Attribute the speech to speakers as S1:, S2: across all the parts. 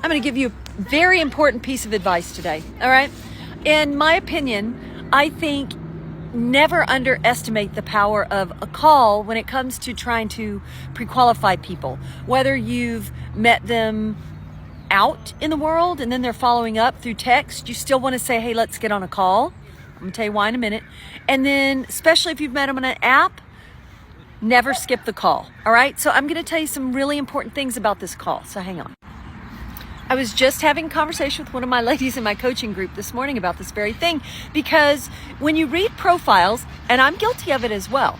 S1: I'm going to give you a very important piece of advice today, all right? In my opinion, I think never underestimate the power of a call when it comes to trying to pre-qualify people. Whether you've met them out in the world and then they're following up through text, you still want to say, hey, let's get on a call. I'm going to tell you why in a minute. And then, especially if you've met them on an app, never skip the call, all right? So I'm going to tell you some really important things about this call, so hang on. I was just having a conversation with one of my ladies in my coaching group this morning about this very thing, because when you read profiles, and I'm guilty of it as well,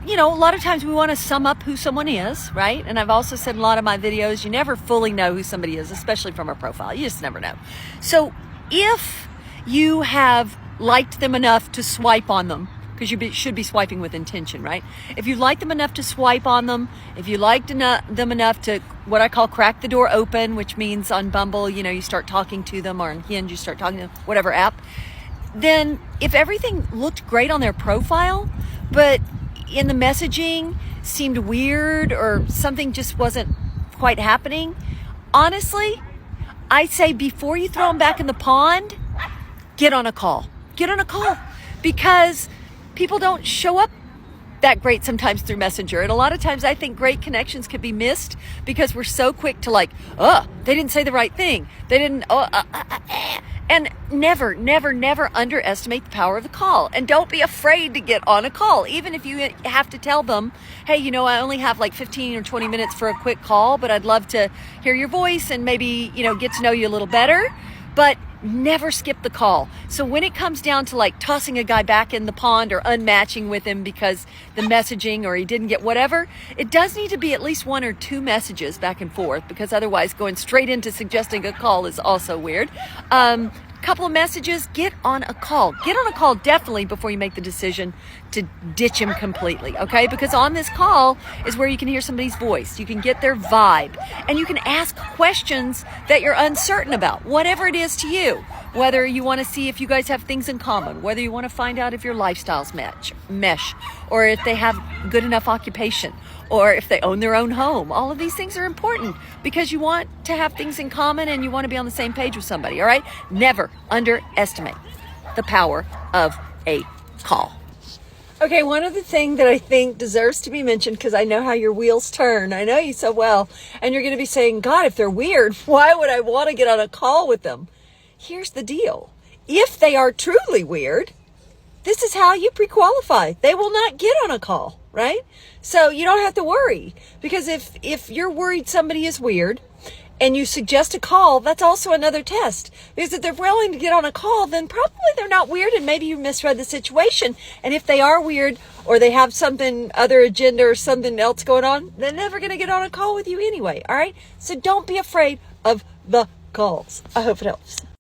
S1: you know, a lot of times we want to sum up who someone is, right? And I've also said in a lot of my videos, you never fully know who somebody is, especially from a profile. You just never know. So if you have liked them enough to swipe on them, because you should be swiping with intention, right? If you like them enough to swipe on them, if you liked them enough to what I call crack the door open, which means on Bumble, you know, you start talking to them, or on Hinge, you start talking to them, whatever app, then if everything looked great on their profile, but in the messaging seemed weird or something just wasn't quite happening, honestly, I say before you throw them back in the pond, get on a call. Get on a call, because people don't show up that great sometimes through Messenger. And a lot of times I think great connections could be missed because we're so quick to like, they didn't say the right thing. They didn't, and never, never, never underestimate the power of the call. And don't be afraid to get on a call. Even if you have to tell them, hey, you know, I only have like 15 or 20 minutes for a quick call, but I'd love to hear your voice and maybe, you know, get to know you a little better. But never skip the call. So when it comes down to like tossing a guy back in the pond or unmatching with him because the messaging or he didn't get whatever, it does need to be at least 1 or 2 messages back and forth, because otherwise going straight into suggesting a call is also weird. Couple of messages, get on a call. Get on a call definitely before you make the decision to ditch him completely, okay? Because on this call is where you can hear somebody's voice. You can get their vibe, and you can ask questions that you're uncertain about, whatever it is to you. Whether you want to see if you guys have things in common, whether you want to find out if your lifestyles mesh, or if they have good enough occupation, or if they own their own home. All of these things are important because you want to have things in common and you want to be on the same page with somebody, all right? Never underestimate the power of a call. Okay, one other thing that I think deserves to be mentioned, because I know how your wheels turn. I know you so well. And you're going to be saying, God, if they're weird, why would I want to get on a call with them? Here's the deal. If they are truly weird, this is how you pre-qualify. They will not get on a call, right? So you don't have to worry, because if you're worried somebody is weird and you suggest a call, that's also another test. Because if they're willing to get on a call, then probably they're not weird, and maybe you misread the situation. And if they are weird, or they have something, other agenda or something else going on, they're never going to get on a call with you anyway, all right? So don't be afraid of the calls. I hope it helps.